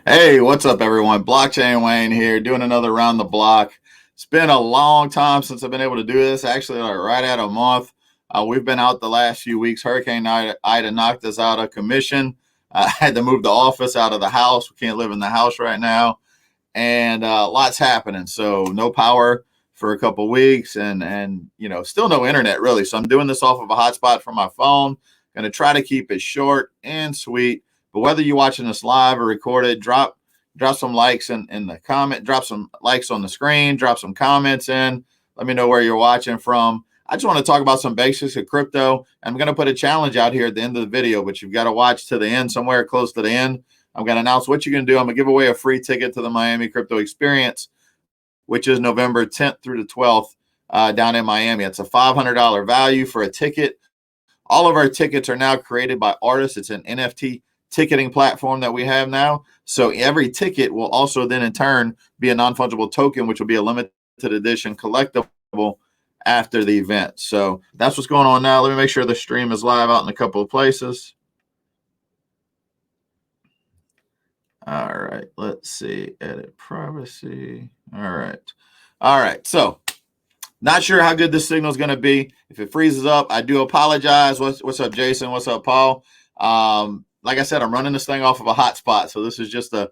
Hey, what's up, everyone? Blockchain Wayne here, doing another round the block. It's been a long time since I've been able to do this. Actually, like right at a month. We've been out the last few weeks. Hurricane Ida knocked us out of commission. I had to move the office out of the house. We can't live in the house right now, and lots happening. So no power for a couple weeks, and still no internet really. So I'm doing this off of a hotspot from my phone. Going to try to keep it short and sweet. But whether you're watching this live or recorded, drop some likes in the comment, drop some likes on the screen, drop some comments in. Let me know where you're watching from. I just want to talk about some basics of crypto. I'm going to put a challenge out here at the end of the video, but you've got to watch to the end, somewhere close to the end. I'm going to announce what you're going to do. I'm going to give away a free ticket to the Miami Crypto Experience, which is November 10th through the 12th down in Miami. It's a $500 value for a ticket. All of our tickets are now created by artists. It's an NFT ticketing platform that we have now. So every ticket will also then in turn be a non-fungible token, which will be a limited edition collectible after the event. So that's what's going on now. Let me make sure the stream is live out in a couple of places. All right, let's see. Edit privacy. All right. So not sure how good this signal is going to be. If it freezes up, I do apologize. What's up, Jason? What's up, Paul? Like I said, I'm running this thing off of a hotspot, so this is just a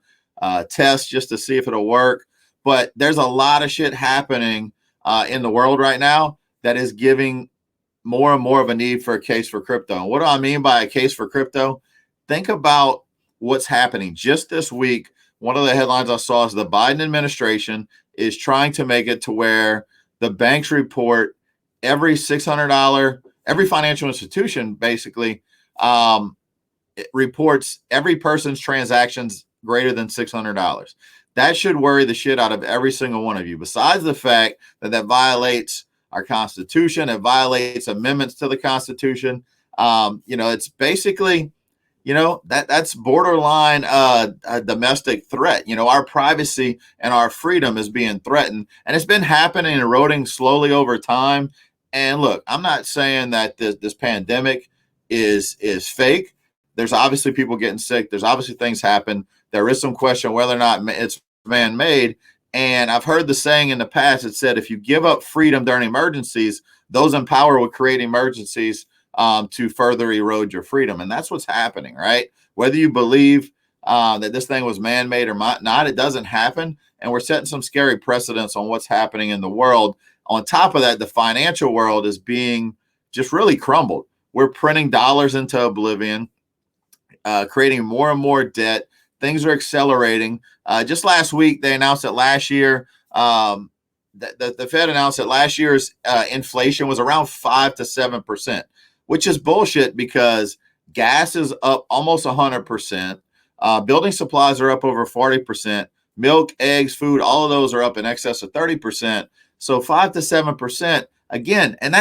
test just to see if it'll work. But there's a lot of shit happening in the world right now that is giving more and more of a need for a case for crypto. And what do I mean by a case for crypto? Think about what's happening. Just this week, one of the headlines I saw is the Biden administration is trying to make it to where the banks report every $600, every financial institution basically it reports every person's transactions greater than $600. That should worry the shit out of every single one of you. Besides the fact that that violates our Constitution, it violates amendments to the Constitution. It's basically, that's borderline a domestic threat. Our privacy and our freedom is being threatened, and it's been happening, eroding slowly over time. And look, I'm not saying that this pandemic is fake. There's obviously people getting sick. There's obviously things happen. There is some question whether or not it's man-made. And I've heard the saying in the past, it said, if you give up freedom during emergencies, those in power will create emergencies to further erode your freedom. And that's what's happening, right? Whether you believe that this thing was man-made or not, it doesn't happen. And we're setting some scary precedents on what's happening in the world. On top of that, the financial world is being just really crumbled. We're printing dollars into oblivion, creating more and more debt. Things are accelerating. Just last week, they announced that last year, the Fed announced that last year's inflation was around 5 to 7%, which is bullshit because gas is up almost 100%. Building supplies are up over 40%. Milk, eggs, food, all of those are up in excess of 30%. So 5 to 7%, again, and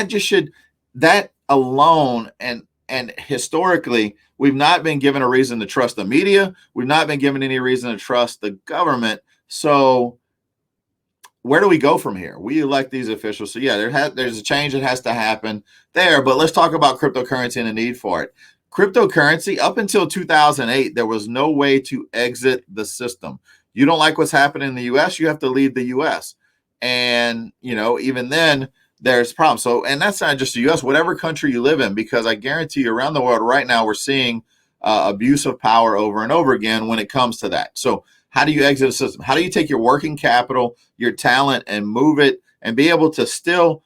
that alone, and historically, we've not been given a reason to trust the media. We've not been given any reason to trust the government. So where do we go from here? We elect these officials. So yeah, there's a change that has to happen there. But let's talk about cryptocurrency and the need for it. Cryptocurrency, up until 2008, there was no way to exit the system. You don't like what's happening in the U.S., you have to leave the U.S. And, even then, there's problems. So, and that's not just the U.S., whatever country you live in, because I guarantee you around the world right now, we're seeing abuse of power over and over again when it comes to that. So how do you exit a system? How do you take your working capital, your talent, and move it and be able to still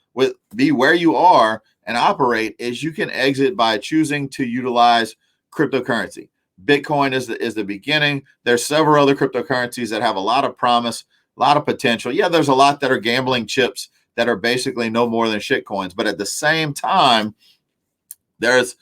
be where you are and operate? Is you can exit by choosing to utilize cryptocurrency. Bitcoin is the beginning. There's several other cryptocurrencies that have a lot of promise, a lot of potential. Yeah, there's a lot that are gambling chips that are basically no more than shit coins. But at the same time, there's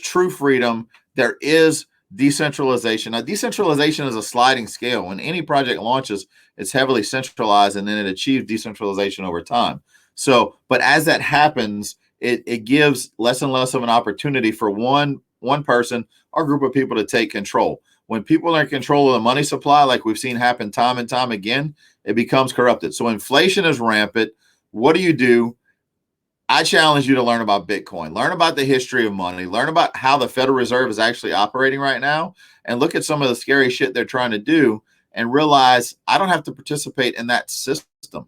true freedom. There is decentralization. Now, decentralization is a sliding scale. When any project launches, it's heavily centralized, and then it achieves decentralization over time. So, but as that happens, it gives less and less of an opportunity for one person or group of people to take control. When people are in control of the money supply, like we've seen happen time and time again, it becomes corrupted. So inflation is rampant. What do? I challenge you to learn about Bitcoin, learn about the history of money, learn about how the Federal Reserve is actually operating right now, and look at some of the scary shit they're trying to do and realize I don't have to participate in that system.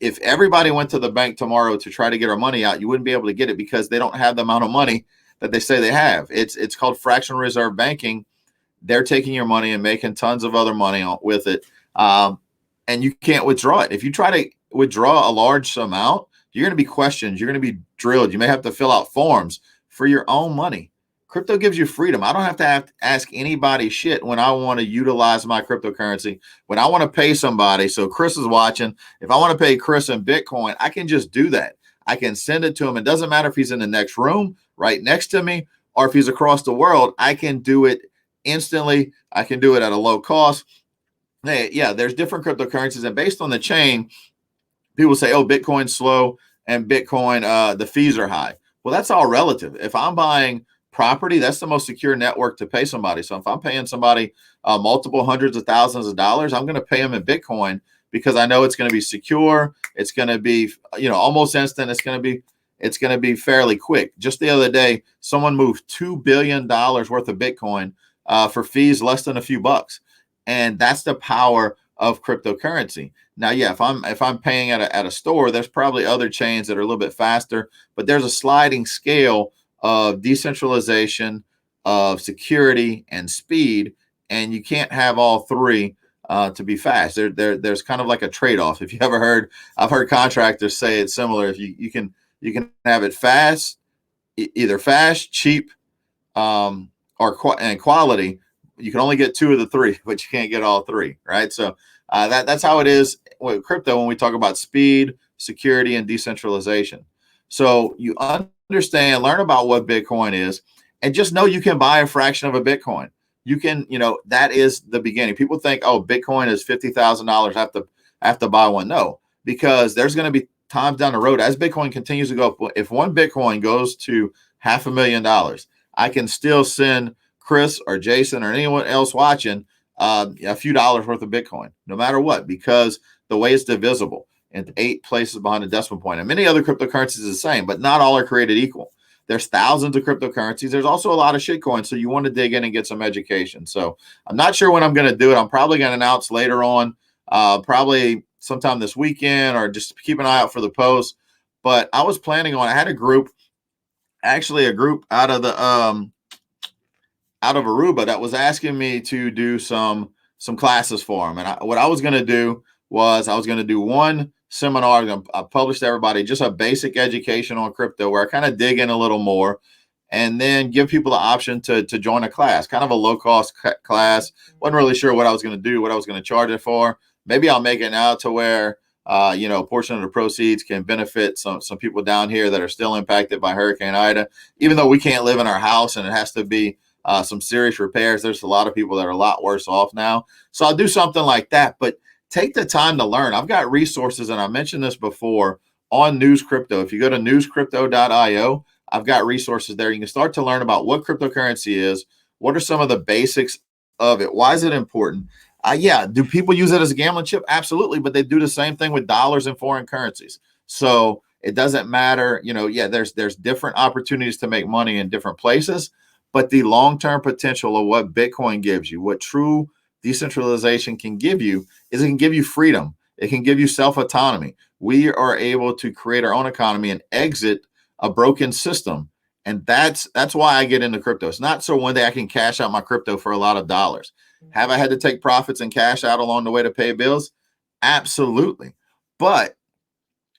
If everybody went to the bank tomorrow to try to get our money out, you wouldn't be able to get it because they don't have the amount of money that they say they have. It's called fractional reserve banking. They're taking your money and making tons of other money with it, and you can't withdraw it. If you try to withdraw a large amount, you're going to be questioned. You're going to be drilled. You may have to fill out forms for your own money. Crypto gives you freedom. I don't have to ask anybody shit when I want to utilize my cryptocurrency. When I want to pay somebody, so Chris is watching. If I want to pay Chris in Bitcoin, I can just do that. I can send it to him. It doesn't matter if he's in the next room, right next to me, or if he's across the world. I can do it instantly. I can do it at a low cost. Hey, yeah, there's different cryptocurrencies, and based on the chain, people say, oh, Bitcoin's slow and Bitcoin, the fees are high. Well, that's all relative. If I'm buying property, that's the most secure network to pay somebody. So if I'm paying somebody multiple hundreds of thousands of dollars, I'm going to pay them in Bitcoin because I know it's going to be secure. It's going to be, almost instant. It's going to be fairly quick. Just the other day, someone moved $2 billion worth of Bitcoin for fees less than a few bucks. And that's the power of cryptocurrency. Now, yeah, if I'm paying at a store, there's probably other chains that are a little bit faster, but there's a sliding scale of decentralization, of security, and speed, and you can't have all three to be fast. There's kind of like a trade-off. If you ever heard, I've heard contractors say it's similar. If you can have it fast, either fast, cheap, and quality. You can only get two of the three, but you can't get all three, right? So that's how it is with crypto when we talk about speed, security, and decentralization. So you understand, learn about what Bitcoin is, and just know you can buy a fraction of a Bitcoin. You can, that is the beginning. People think, oh, Bitcoin is $50,000. I have to buy one. No, because there's going to be times down the road as Bitcoin continues to go up. If one Bitcoin goes to $500,000, I can still send Chris or Jason or anyone else watching a few dollars worth of Bitcoin, no matter what, because the way it's divisible in 8 places behind a decimal point. And many other cryptocurrencies are the same, but not all are created equal. There's thousands of cryptocurrencies. There's also a lot of shitcoins, so you want to dig in and get some education. So I'm not sure when I'm going to do it. I'm probably going to announce later on, probably sometime this weekend, or just keep an eye out for the post. But I was planning on, I had a group out of Aruba that was asking me to do some classes for them. And what I was going to do was I was going to do one seminar. I published to everybody just a basic education on crypto where I kind of dig in a little more, and then give people the option to join a class, kind of a low cost class. Wasn't really sure what I was going to do, what I was going to charge it for. Maybe I'll make it now to where a portion of the proceeds can benefit some people down here that are still impacted by Hurricane Ida. Even though we can't live in our house and it has to be some serious repairs, there's a lot of people that are a lot worse off now. So I'll do something like that, but take the time to learn. I've got resources, and I mentioned this before, on News Crypto. If you go to newscrypto.io, I've got resources there. You can start to learn about what cryptocurrency is, what are some of the basics of it, why is it important. Yeah, do people use it as a gambling chip? Absolutely, but they do the same thing with dollars and foreign currencies. So it doesn't matter. There's different opportunities to make money in different places, but the long-term potential of what Bitcoin gives you, what true decentralization can give you, is it can give you freedom. It can give you self-autonomy. We are able to create our own economy and exit a broken system. And that's why I get into crypto. It's not so one day I can cash out my crypto for a lot of dollars. Have I had to take profits and cash out along the way to pay bills? Absolutely. But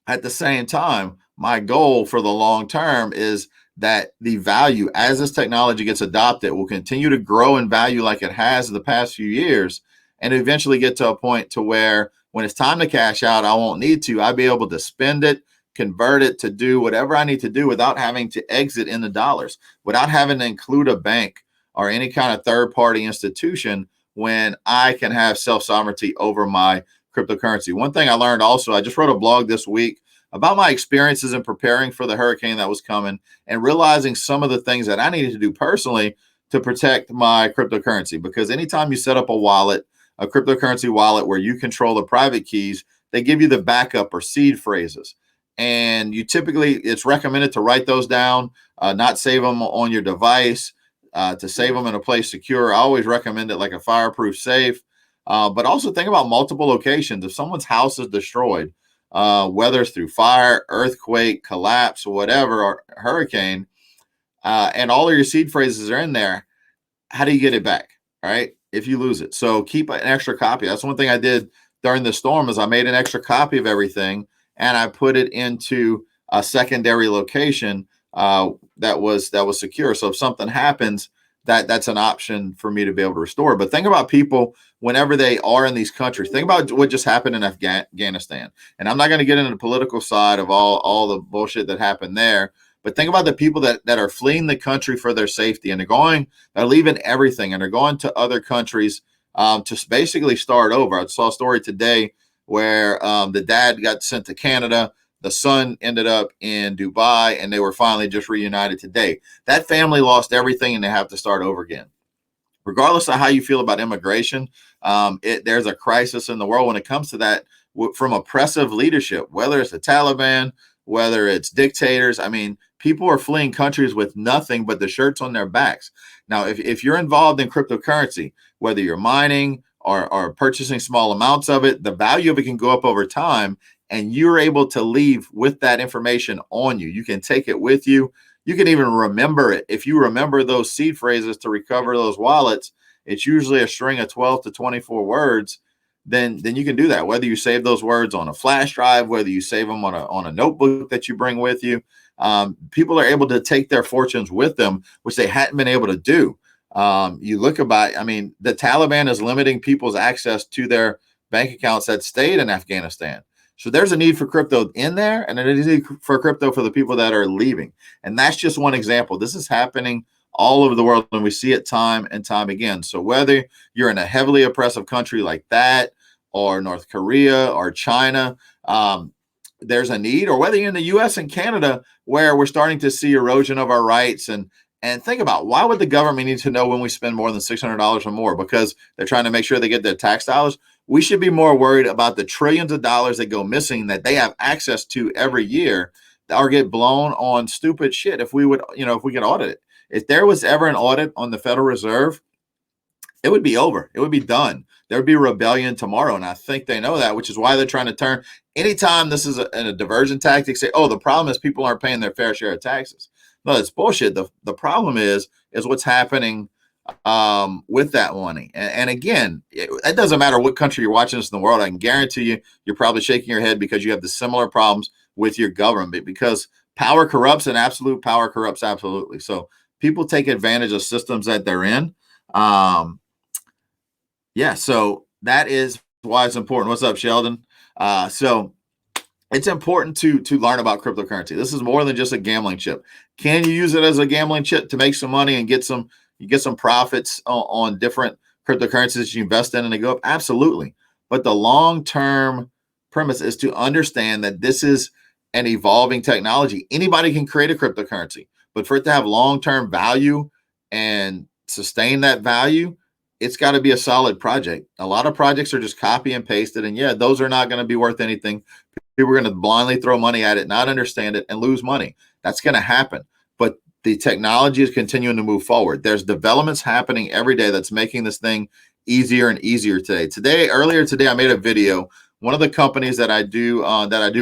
at the same time, my goal for the long term is that the value, as this technology gets adopted, will continue to grow in value like it has in the past few years, and eventually get to a point to where when it's time to cash out, I won't need to. I'll be able to spend it, convert it to do whatever I need to do without having to exit in the dollars, without having to include a bank or any kind of third-party institution, when I can have self-sovereignty over my cryptocurrency. One thing I learned also, I just wrote a blog this week about my experiences in preparing for the hurricane that was coming, and realizing some of the things that I needed to do personally to protect my cryptocurrency. Because anytime you set up a wallet, a cryptocurrency wallet where you control the private keys, they give you the backup or seed phrases. and you typically, it's recommended to write those down, not save them on your device, to save them in a place secure. I always recommend it like a fireproof safe. But also think about multiple locations. If someone's house is destroyed, whether it's through fire, earthquake, collapse, whatever, or hurricane, and all of your seed phrases are in there, how do you get it back? Right? If you lose it. So keep an extra copy. That's one thing I did during the storm is I made an extra copy of everything and I put it into a secondary location that was secure. So if something happens, that's an option for me to be able to restore. But think about people whenever they are in these countries. Think about what just happened in Afghanistan. And I'm not going to get into the political side of all the bullshit that happened there. But think about the people that are fleeing the country for their safety, and they're leaving everything, and they're going to other countries to basically start over. I saw a story today where the dad got sent to Canada, the son ended up in Dubai, and they were finally just reunited today. That family lost everything, and they have to start over again. Regardless of how you feel about immigration, there's a crisis in the world when it comes to that from oppressive leadership, whether it's the Taliban, whether it's dictators. I mean, people are fleeing countries with nothing but the shirts on their backs. Now, if you're involved in cryptocurrency, whether you're mining or purchasing small amounts of it, the value of it can go up over time, and you're able to leave with that information on you. You can take it with you. You can even remember it. If you remember those seed phrases to recover those wallets, it's usually a string of 12 to 24 words. Then you can do that. Whether you save those words on a flash drive, whether you save them on a notebook that you bring with you, people are able to take their fortunes with them, which they hadn't been able to do. You look about, I mean, the Taliban is limiting people's access to their bank accounts that stayed in Afghanistan. So there's a need for crypto in there, and there's a need for crypto for the people that are leaving. And that's just one example. This is happening all over the world, and we see it time and time again. So whether you're in a heavily oppressive country like that, or North Korea, or China, there's a need, or whether you're in the US and Canada, where we're starting to see erosion of our rights. And think about, why would the government need to know when we spend more than $600 or more? Because they're trying to make sure they get their tax dollars. We should be more worried about the trillions of dollars that go missing that they have access to every year, or get blown on stupid shit. If we could audit it. If there was ever an audit on the Federal Reserve, it would be over. It would be done. There would be rebellion tomorrow. And I think they know that, which is why they're trying to turn, anytime this is a diversion tactic, say, oh, the problem is people aren't paying their fair share of taxes. No, it's bullshit. The problem is what's happening with that money. And again, it doesn't matter what country you're watching this in the world. I can guarantee you're probably shaking your head because you have the similar problems with your government, because power corrupts, and absolute power corrupts absolutely. So people take advantage of systems that they're in. Yeah, so that is why it's important. What's up, Sheldon? So it's important to learn about cryptocurrency. This is more than just a gambling chip. Can you use it as a gambling chip to make some money and get some profits on different cryptocurrencies you invest in and they go up? Absolutely. But the long-term premise is to understand that this is an evolving technology. Anybody can create a cryptocurrency, but for it to have long-term value and sustain that value, it's got to be a solid project. A lot of projects are just copy and pasted, and yeah, those are not going to be worth anything. People are going to blindly throw money at it, not understand it, and lose money. That's going to happen. But the technology is continuing to move forward. There's developments happening every day that's making this thing easier and easier today. Earlier today, I made a video. One of the companies that I do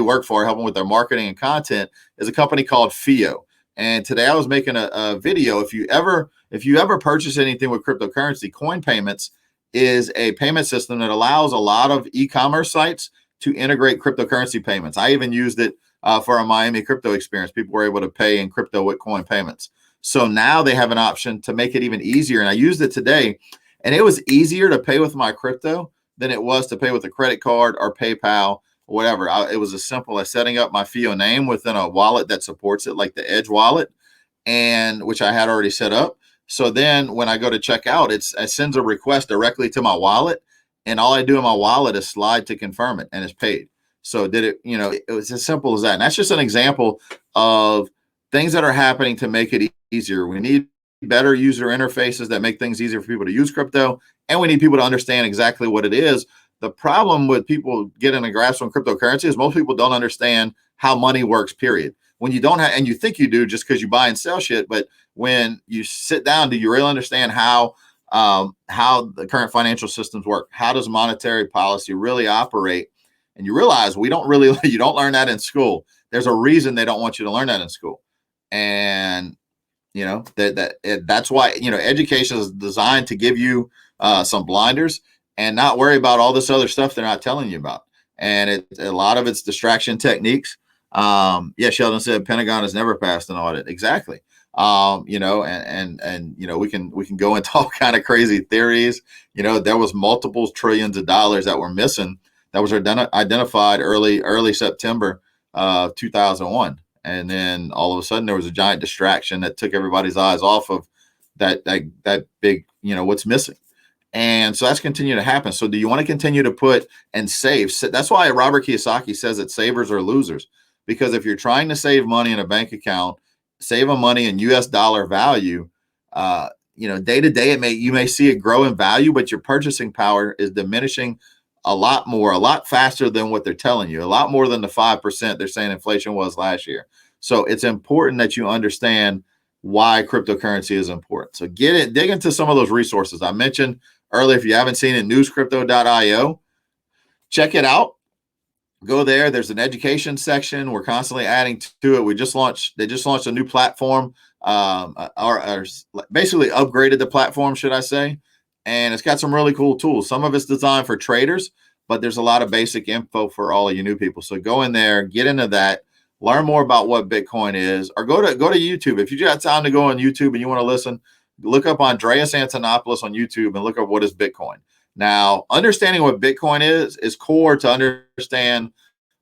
work for, helping with their marketing and content, is a company called FIO. And today I was making a video. If you ever purchase anything with cryptocurrency, Coin Payments is a payment system that allows a lot of e-commerce sites to integrate cryptocurrency payments. I even used it for a Miami crypto experience. People were able to pay in crypto with Coin Payments. So now they have an option to make it even easier. And I used it today, and it was easier to pay with my crypto than it was to pay with a credit card or PayPal, or whatever. It was as simple as setting up my FIO name within a wallet that supports it, like the Edge wallet, and which I had already set up. So then when I go to check out, it sends a request directly to my wallet, and all I do in my wallet is slide to confirm it, and it's paid. So it was as simple as that. And that's just an example of things that are happening to make it easier. We need better user interfaces that make things easier for people to use crypto, and we need people to understand exactly what it is. The problem with people getting a grasp on cryptocurrency is most people don't understand how money works, period. When you don't have, and you think you do just because you buy and sell shit, but when you sit down, do you really understand how the current financial systems work? How does monetary policy really operate? And you realize you don't learn that in school. There's a reason they don't want you to learn that in school. And that's why education is designed to give you some blinders and not worry about all this other stuff they're not telling you about. And a lot of it's distraction techniques. Sheldon said Pentagon has never passed an audit. Exactly. And we can go into all kind of crazy theories. There was multiple trillions of dollars that were missing that was identified early September 2001. And then all of a sudden there was a giant distraction that took everybody's eyes off of that big, what's missing. And so that's continued to happen. So do you want to continue to put and save? That's why Robert Kiyosaki says that savers are losers, because if you're trying to save money in a bank account, save a money in US dollar value, day to day, you may see it grow in value, but your purchasing power is diminishing a lot faster than what they're telling you, a lot more than the 5% they're saying inflation was last year. So it's important that you understand why cryptocurrency is important. So dig into some of those resources I mentioned earlier. If you haven't seen it, newscrypto.io, check it out. Go there. There's an education section. We're constantly adding to it. They just launched a new platform, or basically upgraded the platform, should I say. And it's got some really cool tools. Some of it's designed for traders, but there's a lot of basic info for all of you new people. So go in there, get into that, learn more about what Bitcoin is, or go to YouTube. If you got time to go on YouTube and you want to listen, look up Andreas Antonopoulos on YouTube and look up what is Bitcoin. Now, understanding what Bitcoin is core to understand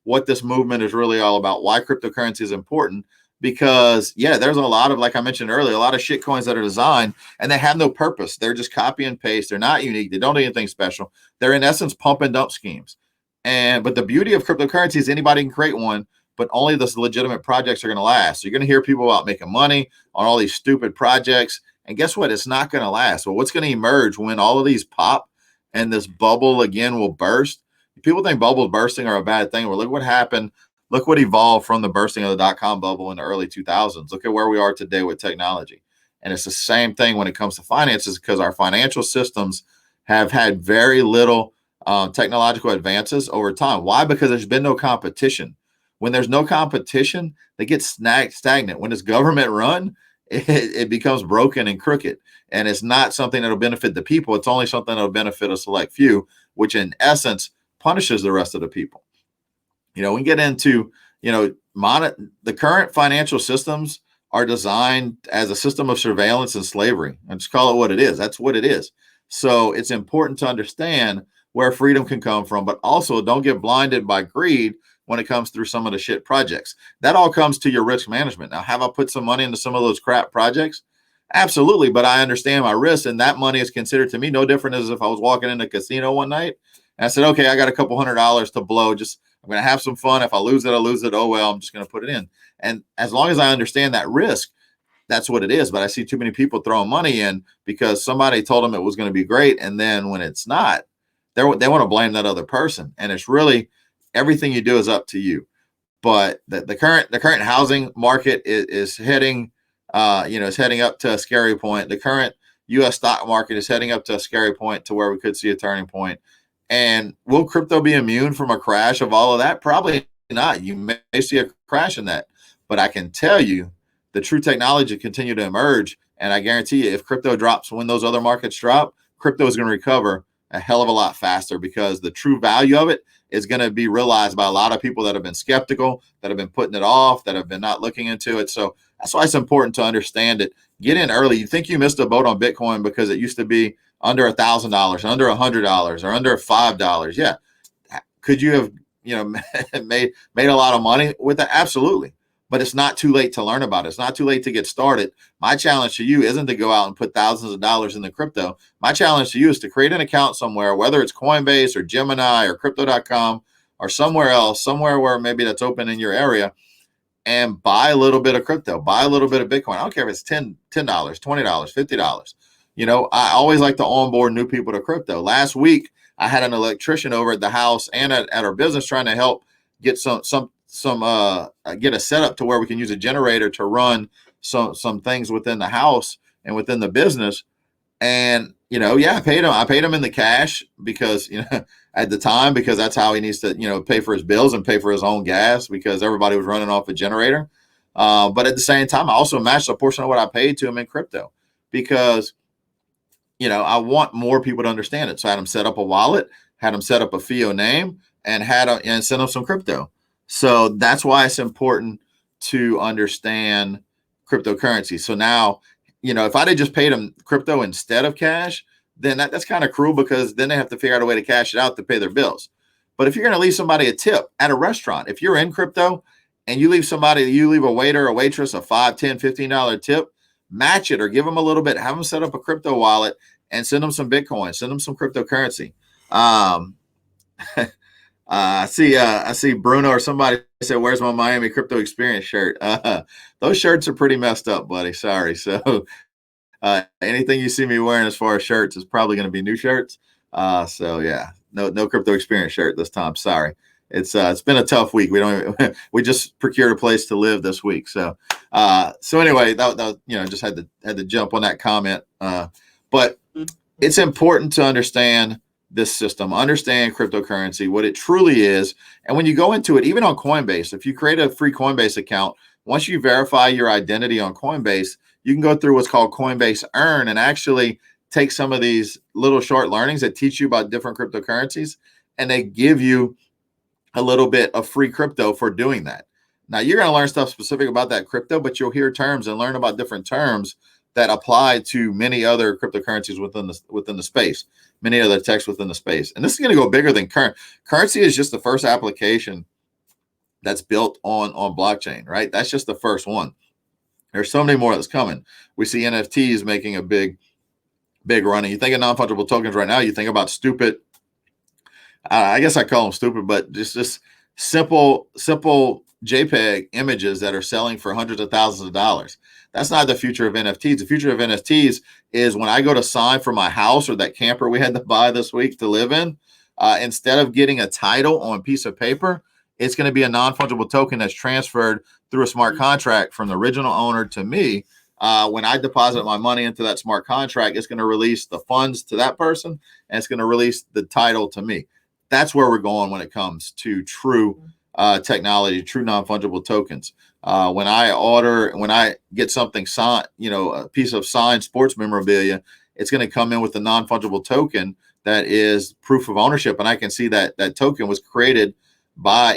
what this movement is really all about, why cryptocurrency is important. Because there's a lot of, like I mentioned earlier, a lot of shit coins that are designed and they have no purpose. They're just copy and paste. They're not unique. They don't do anything special. They're in essence pump and dump schemes. But the beauty of cryptocurrency is anybody can create one, but only those legitimate projects are going to last. So you're going to hear people about making money on all these stupid projects. And guess what? It's not going to last. Well, what's going to emerge when all of these pop and this bubble again will burst? People think bubbles bursting are a bad thing. Well, look what happened. Look what evolved from the bursting of the dot-com bubble in the early 2000s. Look at where we are today with technology. And it's the same thing when it comes to finances, because our financial systems have had very little technological advances over time. Why? Because there's been no competition. When there's no competition, they get stagnant. When it's government run, it becomes broken and crooked. And it's not something that'll benefit the people. It's only something that'll benefit a select few, which in essence punishes the rest of the people. We can get into, the current financial systems are designed as a system of surveillance and slavery. And just call it what it is. That's what it is. So it's important to understand where freedom can come from, but also don't get blinded by greed when it comes through some of the shit projects. That all comes to your risk management. Now, have I put some money into some of those crap projects? Absolutely. But I understand my risk, and that money is considered to me no different as if I was walking into a casino one night and I said, okay, I got a couple $100 to blow. I'm going to have some fun. If I lose it, I lose it. Oh, well, I'm just going to put it in. And as long as I understand that risk, that's what it is. But I see too many people throwing money in because somebody told them it was going to be great. And then when it's not, they want to blame that other person. And it's really everything you do is up to you. But the current housing market is heading, is heading up to a scary point. The current U.S. stock market is heading up to a scary point to where we could see a turning point. And will crypto be immune from a crash of all of that? Probably not. You may see a crash in that. But I can tell you the true technology continue to emerge. And I guarantee you, if crypto drops when those other markets drop, crypto is going to recover a hell of a lot faster, because the true value of it is going to be realized by a lot of people that have been skeptical, that have been putting it off, that have been not looking into it. So that's why it's important to understand it. Get in early. You think you missed a boat on Bitcoin because it used to be under $1,000, under $100, or under $5. Yeah. Could you have, made a lot of money with that? Absolutely. But it's not too late to learn about it. It's not too late to get started. My challenge to you isn't to go out and put thousands of dollars in the crypto. My challenge to you is to create an account somewhere, whether it's Coinbase or Gemini or crypto.com or somewhere else, somewhere where maybe that's open in your area, and buy a little bit of crypto, buy a little bit of Bitcoin. I don't care if it's $10, $20, $50. I always like to onboard new people to crypto. Last week, I had an electrician over at the house and at our business trying to help get some get a setup to where we can use a generator to run some things within the house and within the business. And yeah, I paid him in the cash because at the time, because that's how he needs to pay for his bills and pay for his own gas, because everybody was running off a generator. But at the same time, I also matched a portion of what I paid to him in crypto, because I want more people to understand it. So I had him set up a wallet, had him set up a FIO name, and sent him some crypto. So that's why it's important to understand cryptocurrency. So now, if I'd have just paid them crypto instead of cash, then that's kind of cruel, because then they have to figure out a way to cash it out to pay their bills. But if you're going to leave somebody a tip at a restaurant, if you're in crypto and you leave a waiter or waitress a $5, $10, $15 tip, match it or give them a little bit, have them set up a crypto wallet and send them some Bitcoin, send them some cryptocurrency. I see Bruno or somebody said, "Where's my Miami crypto experience shirt?" Those shirts are pretty messed up, buddy. Sorry. So anything you see me wearing as far as shirts is probably going to be new shirts. So yeah, no crypto experience shirt this time. Sorry. It's been a tough week. We just procured a place to live this week. So anyway, that just had to jump on that comment. But it's important to understand this system, understand cryptocurrency, what it truly is. And when you go into it, even on Coinbase, if you create a free Coinbase account, once you verify your identity on Coinbase, you can go through what's called Coinbase Earn and actually take some of these little short learnings that teach you about different cryptocurrencies, and they give you a little bit of free crypto for doing that. Now, you're going to learn stuff specific about that crypto, but you'll hear terms and learn about different terms that apply to many other cryptocurrencies within the space, many other techs within the space. And this is going to go bigger than currency is just the first application that's built on blockchain, right? That's just the first one. There's so many more that's coming. We see NFTs making a big run. And you think of non-fungible tokens right now, you think about stupid, I guess I call them stupid, but just simple JPEG images that are selling for hundreds of thousands of dollars. That's not the future of NFTs. The future of NFTs is when I go to sign for my house or that camper we had to buy this week to live in, instead of getting a title on a piece of paper, it's going to be a non-fungible token that's transferred through a smart contract from the original owner to me. When I deposit my money into that smart contract, it's going to release the funds to that person, and it's going to release the title to me. That's where we're going when it comes to true technology, true non-fungible tokens. When I get something signed, a piece of signed sports memorabilia, it's going to come in with a non-fungible token that is proof of ownership, and I can see that token was created by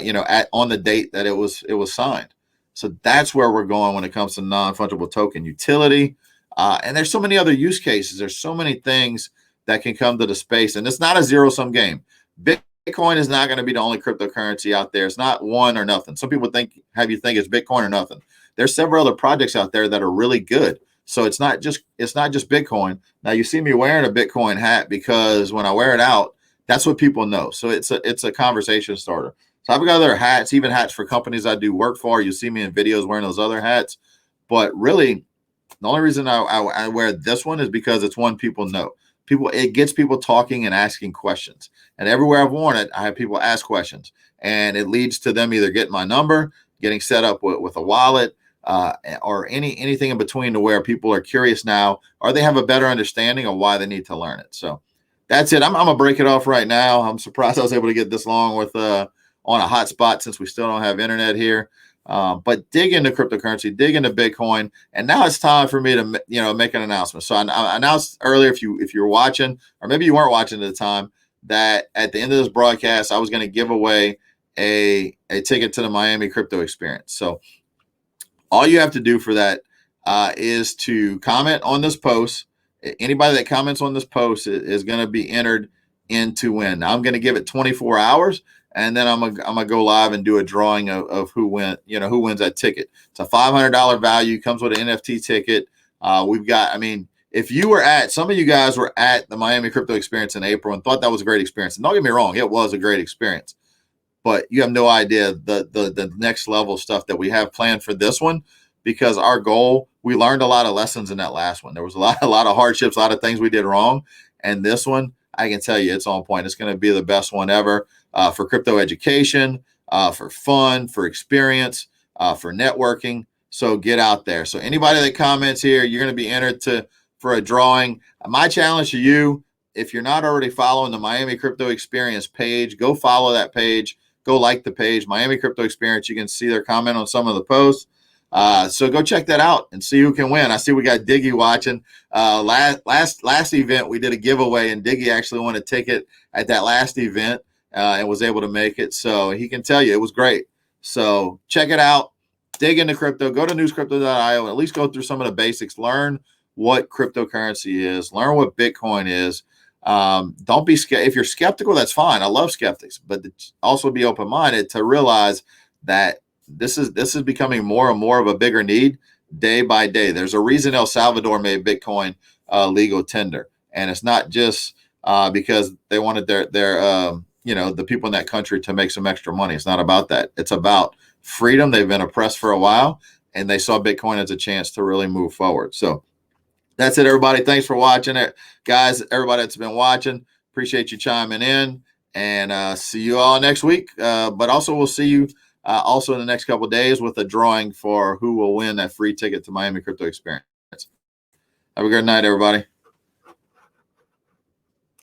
on the date that it was signed. So that's where we're going when it comes to non-fungible token utility. And there's so many other use cases. There's so many things that can come to the space, and it's not a zero-sum game. Bitcoin is not going to be the only cryptocurrency out there. It's not one or nothing. Some people have you think it's Bitcoin or nothing. There's several other projects out there that are really good. So it's not just Bitcoin. Now you see me wearing a Bitcoin hat because when I wear it out, that's what people know. So it's a conversation starter. So I've got other hats, even hats for companies I do work for. You see me in videos wearing those other hats. But really, the only reason I wear this one is because it's one people know. It gets people talking and asking questions. And everywhere I've worn it, I have people ask questions. And it leads to them either getting my number, getting set up with a wallet, or anything in between, to where people are curious now, or they have a better understanding of why they need to learn it. So that's it. I'm going to break it off right now. I'm surprised I was able to get this long with on a hotspot, since we still don't have internet here. But dig into cryptocurrency, dig into Bitcoin, and now it's time for me to make an announcement. So I announced earlier, if you were watching, or maybe you weren't watching at the time, that at the end of this broadcast, I was going to give away a ticket to the Miami crypto experience. So all you have to do for that is to comment on this post. Anybody that comments on this post is going to be entered in to win. Now, I'm going to give it 24 hours. And then I'm gonna go live and do a drawing of who wins that ticket. It's a $500 value, comes with an NFT ticket. If some of you guys were at the Miami Crypto Experience in April and thought that was a great experience, and don't get me wrong, it was a great experience, but you have no idea the next level stuff that we have planned for this one, because our goal, we learned a lot of lessons in that last one. There was a lot of hardships, a lot of things we did wrong, and this one, I can tell you, it's on point. It's going to be the best one ever for crypto education, for fun, for experience, for networking. So get out there. So anybody that comments here, you're going to be entered for a drawing. My challenge to you, if you're not already following the Miami Crypto Experience page, go follow that page. Go like the page, Miami Crypto Experience. You can see their comment on some of the posts. So go check that out and see who can win. I see we got Diggy watching. Last event we did a giveaway, and Diggy actually won a ticket at that last event and was able to make it. So he can tell you it was great. So check it out. Dig into crypto. Go to newscrypto.io and at least go through some of the basics. Learn what cryptocurrency is. Learn what Bitcoin is. Don't be scared. If you're skeptical, that's fine. I love skeptics, but also be open-minded to realize that this is becoming more and more of a bigger need day by day. There's a reason El Salvador made Bitcoin legal tender, and it's not just because they wanted their the people in that country to make some extra money. It's not about that. It's about freedom. They've been oppressed for a while, and they saw Bitcoin as a chance to really move forward. So that's it, everybody. Thanks for watching it, guys. Everybody that's been watching, appreciate you chiming in, and see you all next week. But also, we'll see you also in the next couple of days with a drawing for who will win that free ticket to Miami Crypto Experience. Have a good night, everybody.